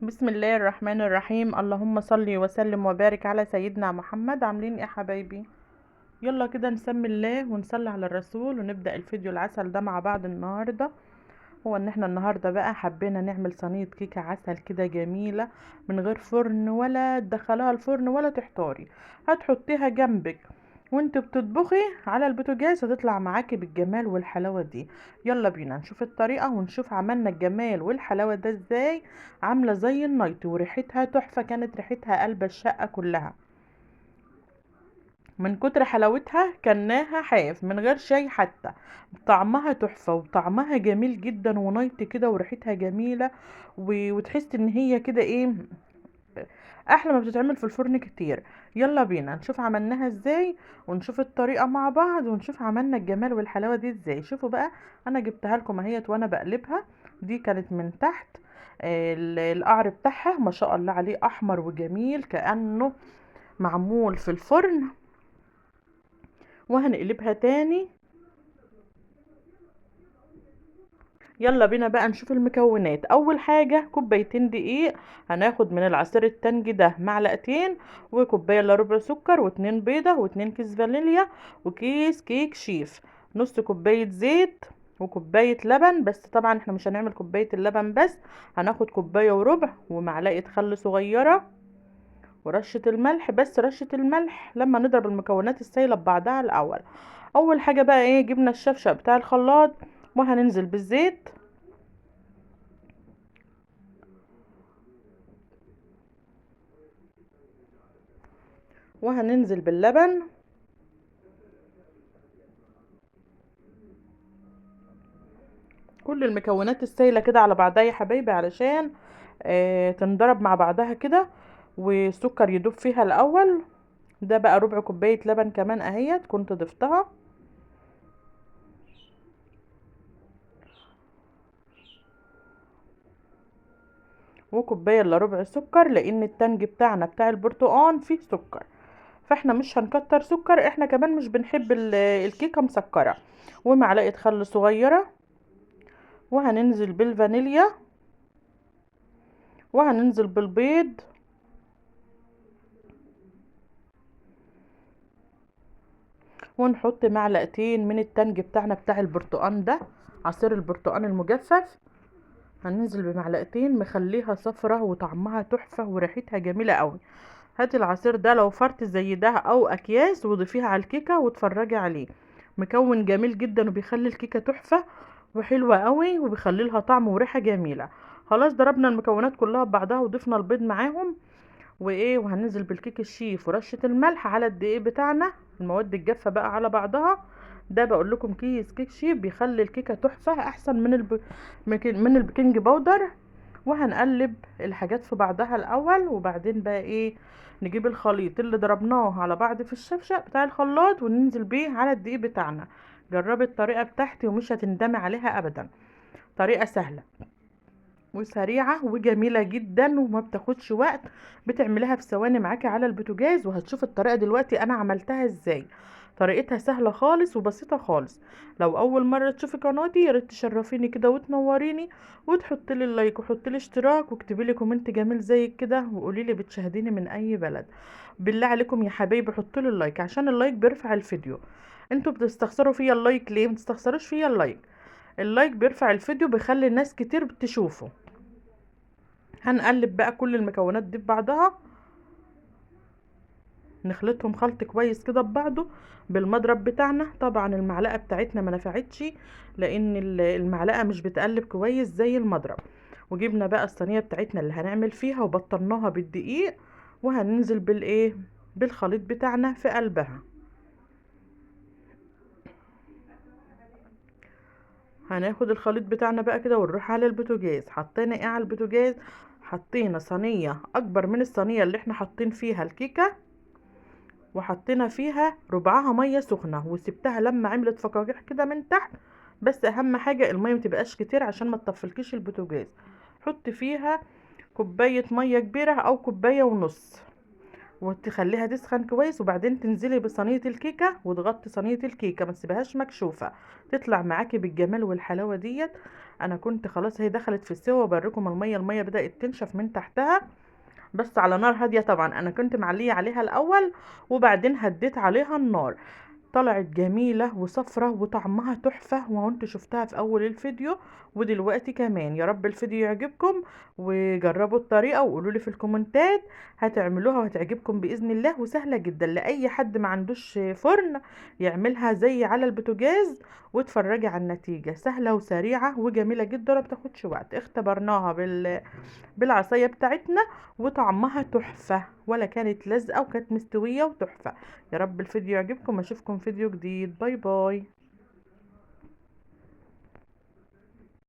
بسم الله الرحمن الرحيم. اللهم صل وسلم وبارك على سيدنا محمد. عاملين ايه يا حبايبي؟ يلا كده نسمي الله ونصلي على الرسول ونبدأ الفيديو العسل ده مع بعض النهاردة. هو ان احنا النهاردة بقى حبينا نعمل صينية كيكة عسل كده جميلة، من غير فرن ولا تدخلها الفرن ولا تحتاري، هتحطيها جنبك وانت بتطبخي على البوتاجاز، هتطلع معاكي بالجمال والحلاوة دي. يلا بينا نشوف الطريقة ونشوف عملنا الجمال والحلاوة ده ازاي. عاملة زي النايت وريحتها تحفة، كانت ريحتها قلب الشقة كلها من كتر حلاوتها، كناها حاف من غير شاي حتى. طعمها تحفة وطعمها جميل جدا ونايت كده وريحتها جميلة، وتحس ان هي كده ايه، احلى ما بتتعمل في الفرن كتير. يلا بينا نشوف عملناها ازاي ونشوف الطريقة مع بعض ونشوف عملنا الجمال والحلاوة دي ازاي. شوفوا بقى، انا جبتها لكم اهيت وانا بقلبها. دي كانت من تحت، القعر بتاعها ما شاء الله عليه احمر وجميل كأنه معمول في الفرن. وهنقلبها تاني. يلا بينا بقى نشوف المكونات. اول حاجة كوبايتين دقيق، هناخد من العصير التانج ده معلقتين، وكوباية الا ربع سكر، واتنين بيضة، واتنين كيس فانيليا، وكيس كيك شيف، نص كوباية زيت، وكوباية لبن. بس طبعا احنا مش هنعمل كوباية اللبن بس، هناخد كوباية وربع، ومعلقة خل صغيرة، ورشة الملح، بس رشة الملح لما نضرب المكونات السائلة ببعضها الاول. اول حاجة بقى ايه، جبنا الشفشق بتاع الخلاط، وهننزل بالزيت، وهننزل باللبن، كل المكونات السائلة كده على بعضها يا حبايبي، علشان تنضرب مع بعضها كده، والسكر يدوب فيها الاول. ده بقى ربع كوباية لبن كمان اهيت كنت ضفتها، وكوباية الا ربع سكر، لان التنج بتاعنا بتاع البرتقال فيه سكر، فاحنا مش هنكتر سكر، احنا كمان مش بنحب الكيكة مسكرة. ومعلقة خل صغيرة، وهننزل بالفانيليا، وهننزل بالبيض، ونحط معلقتين من التنج بتاعنا بتاع البرتقان ده، عصير البرتقان المجفف. هننزل بمعلقتين، مخليها صفرة وطعمها تحفة وريحتها جميلة قوي. هاتي العصير ده لو فرط زي ده او اكياس، وضيفيها على الكيكة واتفرجي عليه. مكون جميل جدا وبيخلي الكيكة تحفة وحلوة قوي، وبيخلي لها طعم وريحة جميلة. خلاص ضربنا المكونات كلها ببعضها وضفنا البيض معاهم، وهننزل بالكيك الشيف ورشة الملح على الدقيق بتاعنا، المواد الجافة بقى على بعضها. ده بقول لكم كيس كيك شيف بيخلي الكيكة تحفة احسن من البيكنج باودر. وهنقلب الحاجات في بعضها الاول، وبعدين بقى ايه، نجيب الخليط اللي ضربناه على بعض في الشفشق بتاع الخلاط وننزل بيه على الدقيق بتاعنا. جربي الطريقة بتاعتي ومش هتندمي عليها ابدا. طريقة سهلة وسريعة وجميلة جدا وما بتاخدش وقت، بتعملها في ثواني معاكي على البوتاجاز. وهتشوف الطريقة دلوقتي انا عملتها ازاي. طريقتها سهلة خالص وبسيطة خالص. لو اول مرة تشوفي قناتي، يا ريت تشرفيني كده وتنوريني، وتحطي لي اللايك وحطي لي اشتراك واكتبي لي كومنت جميل زيك كده، وقولي لي بتشاهديني من اي بلد. بالله عليكم يا حبايبي حطوا لي اللايك، عشان اللايك بيرفع الفيديو. انتوا بتستخسروا فيا اللايك ليه؟ متستخسروش فيا اللايك. اللايك بيرفع الفيديو، بيخلي الناس كتير بتشوفه. هنقلب بقى كل المكونات دي ببعضها، نخلطهم خلط كويس كده ببعضه بالمضرب بتاعنا. طبعا المعلقة بتاعتنا ما نفعتش، لان المعلقة مش بتقلب كويس زي المضرب. وجبنا بقى الصينية بتاعتنا اللي هنعمل فيها وبطلناها بالدقيق، وهننزل بالايه، بالخليط بتاعنا في قلبها. هناخد الخليط بتاعنا بقى كده ونروح على البوتاجاز. حطينا ايه على البوتاجاز؟ حطينا صينية اكبر من الصينية اللي احنا حاطين فيها الكيكة، وحطينا فيها ربعها ميه سخنه، وسبتها لما عملت فقاقيع كده من تحت. بس اهم حاجه الميه متبقاش كتير عشان ما تطفلكيش البوتاجاز. حط فيها كوبايه ميه كبيره او كوبايه ونص، وتخليها تسخن كويس، وبعدين تنزلي بصينيه الكيكه وتغطي صينيه الكيكه، ما تسيبهاش مكشوفه، تطلع معاكي بالجمال والحلاوه ديت. انا كنت خلاص هي دخلت في السوا، وبوريكم الميه بدات تنشف من تحتها، بس على نار هاديه طبعا. انا كنت معليه عليها الاول وبعدين هديت عليها النار. طلعت جميلة وصفرة وطعمها تحفة، وانتوا شفتها في اول الفيديو ودلوقتي كمان. يا رب الفيديو يعجبكم، وجربوا الطريقة وقولوا لي في الكومنتات هتعملوها وهتعجبكم بإذن الله. وسهلة جدا لأي حد ما عندوش فرن، يعملها زي على البوتاجاز واتفرجي على النتيجة. سهلة وسريعة وجميلة جدا، ما بتاخدش وقت. اختبرناها بالعصاية بتاعتنا، وطعمها تحفة، ولا كانت لازقة، وكانت مستوية وتحفة. يا رب الفيديو يعجبكم، اشوفكم فيديو جديد. باي باي.